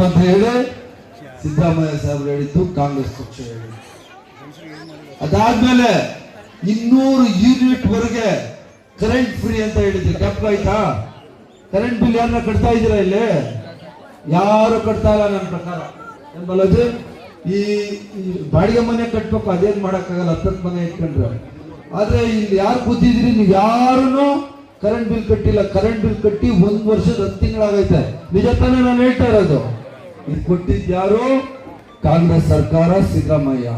ಮುಖ್ಯಮಂತ್ರಿ ಹೇಳಿ, ಸಿದ್ದರಾಮಯ್ಯ ಸಾಹೇಬರು ಹೇಳಿದ್ದು, ಕಾಂಗ್ರೆಸ್ ಪಕ್ಷ ಹೇಳಿ. ಅದಾದ್ಮೇಲೆ 200 ಯೂನಿಟ್ ವರೆಗೆ ಕರೆಂಟ್ ಫ್ರೀ ಅಂತ ಹೇಳಿದ್ರಿ. ಜ್ಞಾಪಕ ಆಯ್ತಾ? ಕರೆಂಟ್ ಬಿಲ್ ಯಾರನ್ನ ಕಟ್ತಾ ಇದ್ದೀರಾ? ಇಲ್ಲಿ ಯಾರು ಕಟ್ತಾ ಇಲ್ಲ ನನ್ನ ಪ್ರಕಾರ. ಏನ್ಬಲ್ಲದು, ಈ ಬಾಡಿಗೆ ಮನೆ ಕಟ್ಬೇಕು, ಅದೇನ್ ಮಾಡಕ್ಕಾಗಲ್ಲ, 10 ಮನೆ ಇಟ್ಕೊಂಡ್ರೆ. ಆದ್ರೆ ಇಲ್ಲಿ ಯಾರು ಕೂತಿದ್ದೀರಿ, ನೀವು ಯಾರು ಕರೆಂಟ್ ಬಿಲ್ ಕಟ್ಟಿಲ್ಲ. ಕರೆಂಟ್ ಬಿಲ್ ಕಟ್ಟಿ 1 ವರ್ಷದ 10 ತಿಂಗಳಾಗೈತೆ. ನಿಜ ತಾನೇ ನಾನು ಹೇಳ್ತಾ ಇರೋದು? ಇದು ಕೊಟ್ಟಿದ್ದು ಯಾರು? ಕಾಂಗ್ರೆಸ್ ಸರ್ಕಾರ, ಸಿದ್ದರಾಮಯ್ಯ.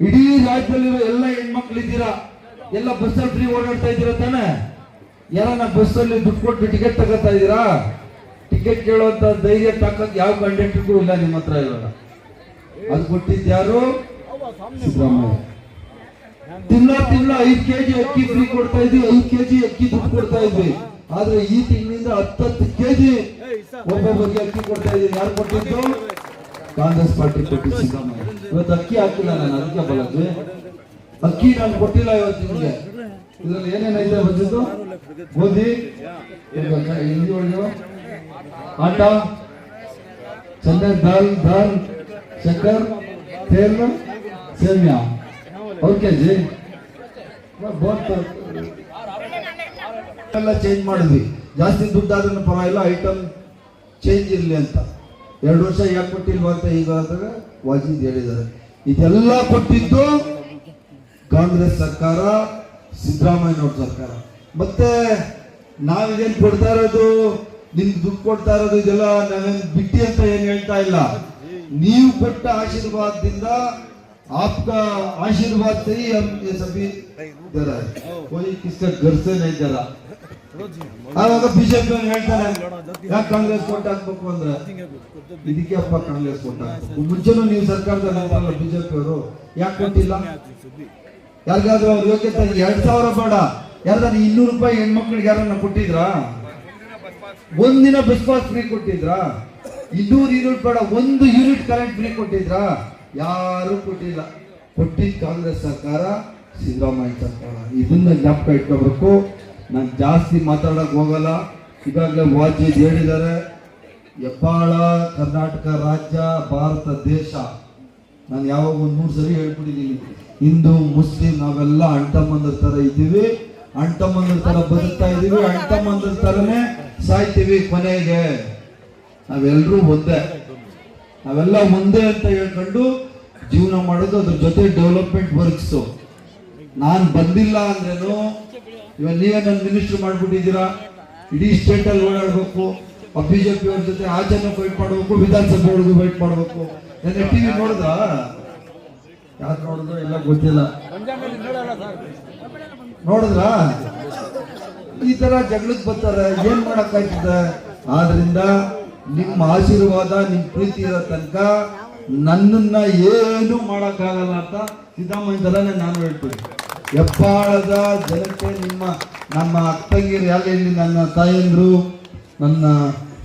ಇಡೀ ರಾಜ್ಯದಲ್ಲಿರೋ ಎಲ್ಲ ಹೆಣ್ಮಕ್ಳಿದ್ದೀರಾ, ಎಲ್ಲ ಬಸ್ಸಲ್ಲಿ ಫ್ರೀ ಓಡಾಡ್ತಾ ಇದ್ದೀರಾ ತಾನೆ? ಯಾರನ್ನ ಬಸ್ಸಲ್ಲಿ ದುಡ್ಡು ಕೊಟ್ಟು ಟಿಕೆಟ್ ತಗೋತಾ ಇದ್ದೀರಾ? ಟಿಕೆಟ್ ಕೇಳುವಂತ ಧೈರ್ಯ ತಾಕತ್ ಯಾವ ಕಂಡಕ್ಟರ್ಗೂ ಇಲ್ಲ, ನಿಮ್ಮ ಹತ್ರ ಇರೋಲ್ಲ. ಅದು ಕೊಟ್ಟಿದ್ದು ಯಾರು? ಸಿದ್ದರಾಮಯ್ಯ. ತಿಂಗಳ 5 kg ಅಕ್ಕಿ ಫ್ರೀ ಕೊಡ್ತಾ ಇದ್ವಿ, 5 kg ಅಕ್ಕಿ ದುಡ್ಡು ಕೊಡ್ತಾ ಇದ್ವಿ. ಆದ್ರೆ ಈ ತಿಂಗಳಿಂದ 10 kg ಒಬ್ಬೊಬ್ಬರಿಗೆ ಅಕ್ಕಿ ಕೊಡ್ತಾ ಇದ್ದೀವಿ. ಯಾರು ಕೊಟ್ಟಿದ್ದು? ಕಾಂಗ್ರೆಸ್ ಪಾರ್ಟಿ ಕೊಟ್ಟಿದ್ದು, ಸಿದ್ದರಾಮಯ್ಯ. ಇವತ್ತು ಅಕ್ಕಿ ಹಾಕಿಲ್ಲ ನಾನು, ಅದಕ್ಕೆ ಬರೋದು. ಅಕ್ಕಿ ನಾನು ಕೊಟ್ಟಿಲ್ಲ ಇವತ್ತು ನಿಮ್ಗೆ. ಇದ್ರಲ್ಲಿ ಏನೇನೈತೆ ಬಂದಿದ್ದು? ಗೋಧಿ, ಆಟ, ಚಂದ, ದಾಲ್, ಶಕ್ಕರ್, ತೇಲ್, ಸೇಮಿಯಾ और के जी बहुत ಎಲ್ಲ ಚೇಂಜ್ ಮಾಡಿದ್ವಿ. ಜಾಸ್ತಿ ದುಡ್ಡಾದ್ರೂ ಪರವಾಗಿಲ್ಲ, ಐಟಮ್ ಚೇಂಜ್ ಇರಲಿ ಅಂತ. 2 ವರ್ಷ ಯಾಕೆ ಕೊಟ್ಟಿಲ್ವಾ ಅಂತ ಈಗ ವಾಜಿದ್ ಹೇಳಿದ್ದಾರೆ. ಇದೆಲ್ಲ ಕೊಟ್ಟಿದ್ದು ಕಾಂಗ್ರೆಸ್ ಸರ್ಕಾರ, ಸಿದ್ದರಾಮಯ್ಯನವ್ರ ಸರ್ಕಾರ. ಮತ್ತೆ ನಾವಿದೇನು ಕೊಡ್ತಾ ಇರೋದು, ನಿಮ್ಗೆ ದುಡ್ಡು ಕೊಡ್ತಾ ಇರೋದು, ಇದೆಲ್ಲ ನಾವೇನು ಬಿಟ್ಟಿ ಅಂತ ಏನು ಹೇಳ್ತಾ ಇಲ್ಲ. ನೀವು ಕೊಟ್ಟ ಆಶೀರ್ವಾದದಿಂದ, आपका आशीर्वाद से ही हम ये सभी दे रहा है. कोई किसका घर से नहीं दे रहा. ಆವಾಗ ಬಿಜೆಪಿ ಹೇಳ್ತಾರೆ, ಯಾಕೆ ಕಾಂಗ್ರೆಸ್ ಕೊಟ್ಟು ಹಾಕ್ಬೇಕು ಅಂದ್ರೆ, ಇದಕ್ಕೆ ಅಪ್ಪ ಕಾಂಗ್ರೆಸ್ ಕೊಟ್ಟು ಹಾಕ್ಬೇಕು. ಮುಂಚೆನೂ ನೀವು ಸರ್ಕಾರದಲ್ಲಿ ಇದ್ರಲ್ಲ ಬಿಜೆಪಿ ಅವರು, ಯಾಕೆ ಕೊಟ್ಟಿಲ್ಲ? ಯಾರಿಗಾದ್ರೂ ಅವ್ರ ಯೋಗ್ಯತೆ 2000 ಬೇಡ, ಯಾರ್ದಾರು 200 ರೂಪಾಯಿ ಹೆಣ್ಮಕ್ಳಿಗೆ ಯಾರನ್ನ ಕೊಟ್ಟಿದ್ರಾ? ಒಂದಿನ ಬಸ್ ಪಾಸ್ ಫ್ರೀ ಕೊಟ್ಟಿದ್ರಾ? 200 ಯೂನಿಟ್ ಬೇಡ, 1 ಯೂನಿಟ್ ಕರೆಂಟ್ ಫ್ರೀ ಕೊಟ್ಟಿದ್ರಾ? ಯಾರು ಕೊಟ್ಟಿಲ್ಲ. ಕೊಟ್ಟಿದ್ದು ಕಾಂಗ್ರೆಸ್ ಸರ್ಕಾರ, ಸಿದ್ದರಾಮಯ್ಯ ಸರ್ಕಾರ. ಇದನ್ನ ಜ್ಞಾಪಕ ಇಟ್ಕೋಬೇಕು. ನಾನು ಜಾಸ್ತಿ ಮಾತಾಡಕ್ ಹೋಗಲ್ಲ. ಈಗಾಗಲೇ ವಾಜಿದ್ ಹೇಳಿದ್ದಾರೆ, ಹೆಬ್ಬಾಳ ಕರ್ನಾಟಕ ರಾಜ್ಯ, ಭಾರತ ದೇಶ. ನಾನು ಯಾವಾಗ 100 ಸರಿ ಹೇಳ್ಬಿಟ್ಟಿದ್ದೀನಿ, ಹಿಂದೂ ಮುಸ್ಲಿಂ ನಾವೆಲ್ಲ ಅಣ್ತಮ್ಮಂದ್ರ ತರ ಇದ್ದೀವಿ, ಅಣ್ತಮ್ಮಂದ್ರ ತರ ಬದುಕ್ತಾ ಇದೀವಿ, ಅಣ್ತಮ್ಮಂದ್ರ ತರನೇ ಸಾಯ್ತೀವಿ. ಕೊನೆಗೆ ನಾವೆಲ್ಲರೂ ಒಂದೇ, ನಾವೆಲ್ಲ ಒಂದೇ ಅಂತ ಹೇಳ್ಕೊಂಡು ಜೀವನ ಮಾಡೋದು. ಅದ್ರ ಜೊತೆ ಡೆವಲಪ್ಮೆಂಟ್ ವರ್ಕ್ಸ್. ನಾನು ಬಂದಿಲ್ಲ ಅಂದ್ರೇನು, ಇವಾಗ ನೀವೇ ನನ್ನ ಮಿನಿಸ್ಟರ್ ಮಾಡ್ಬಿಟ್ಟಿದ್ದೀರಾ. ಇಡೀ ಸ್ಟೇಟ್ ಅಲ್ಲಿ ಓಡಾಡ್ಬೇಕು, ಬಿಜೆಪಿ ಅವ್ರ ಜೊತೆ ಆಚೆನೂ ಫೈಟ್ ಮಾಡ್ಬೇಕು, ವಿಧಾನಸಭೆ ಒಳಗೂ ಫೈಟ್ ಮಾಡ್ಬೇಕು. ನನ್ನ ಟಿವಿ ನೋಡಿದ್ರ? ಯಾರು ನೋಡಿದ್ರು ಎಲ್ಲ ಗೊತ್ತಿಲ್ಲ. ನೋಡಿದ್ರ? ಈ ತರ ಜಗಳಕ್ಕೆ ಬರ್ತಾರೆ, ಏನ್ ಮಾಡಕ್ಕಾಗ್ತದೆ? ಆದ್ರಿಂದ ನಿಮ್ಮ ಆಶೀರ್ವಾದ, ನಿಮ್ಮ ಪ್ರೀತಿ ಇರೋ ತನಕ ನನ್ನನ್ನ ಏನು ಮಾಡಕ್ಕಾಗಲ್ಲ ಅಂತ ಸಿದ್ದರಾಮಯ್ಯ ತರನೇ ನಾನು ಹೇಳ್ತೀನಿ. ಹೆಬ್ಬಾಳದ ಜನತೆ, ನಮ್ಮ ಅಕ್ಕಂಗಿರು, ಯಾಕೆ ಇಲ್ಲಿ ನನ್ನ ತಾಯಂದ್ರು, ನನ್ನ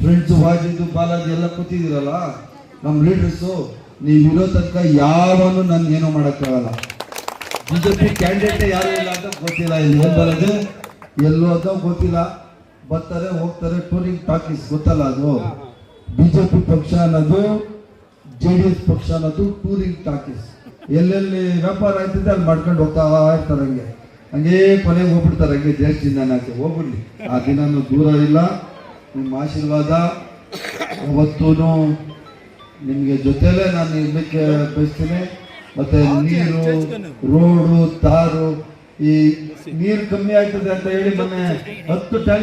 ಫ್ರೆಂಡ್ಸು, ವಾಜಿದ್ದು, ಬಾಲಾಜಿ ಎಲ್ಲ ಕೂತಿದ್ದೀರಲ್ಲ, ನಮ್ಮ ಲೀಡರ್ಸು, ನೀವಿರೋ ತನಕ ಯಾವನು ನನ್ಗೆ ಏನೋ ಮಾಡೋಕ್ಕಾಗಲ್ಲ. ಬಿಜೆಪಿ ಕ್ಯಾಂಡಿಡೇಟ್ ಯಾರು ಇಲ್ಲ ಅಂತ ಗೊತ್ತಿಲ್ಲ. ಇಲ್ಲಿ ಏನು ಬರೋದು ಎಲ್ಲೋ ಅಂತ ಗೊತ್ತಿಲ್ಲ. ಬರ್ತಾರೆ ಹೋಗ್ತಾರೆ, ಟೂರಿಂಗ್ ಟಾಕೀಸ್ ಗೊತ್ತಲ್ಲ ಅದು. ಬಿಜೆಪಿ ಪಕ್ಷ ಅನ್ನೋದು, JDS ಪಕ್ಷ ಅನ್ನೋದು ಟೂರಿಂಗ್ ಟಾಕೀಸ್. ಎಲ್ಲೆಲ್ಲಿ ವ್ಯಾಪಾರ ಆಯ್ತದೆ ಅಲ್ಲಿ ಮಾಡ್ಕೊಂಡು ಹೋಗ್ತಾ ಇರ್ತಾರೆ. ಹಂಗೆ ಕೊನೆಗೆ ಹೋಗ್ಬಿಡ್ತಾರೆ. ಹಂಗೆ ದೇಶದಿಂದ ನಾಚೆ ಹೋಗ್ಬಿಡ್ಲಿ. ಆ ದಿನನೂ ದೂರ ಇಲ್ಲ. ನಿಮ್ಮ ಆಶೀರ್ವಾದ ಅವತ್ತೂ ನಿಮಗೆ ಜೊತೆಲೇ ನಾನು ಇರ್ಲಿಕ್ಕೆ ಬಯಸ್ತೀನಿ. ಮತ್ತೆ ನೀರು, ರೋಡು, ತಾರು, ಈ ನೀರು ಕಮ್ಮಿ ಆಯ್ತದೆ ಅಂತ ಹೇಳಿ ಮೊನ್ನೆ 10 ಟ್ಯಾಂಕ್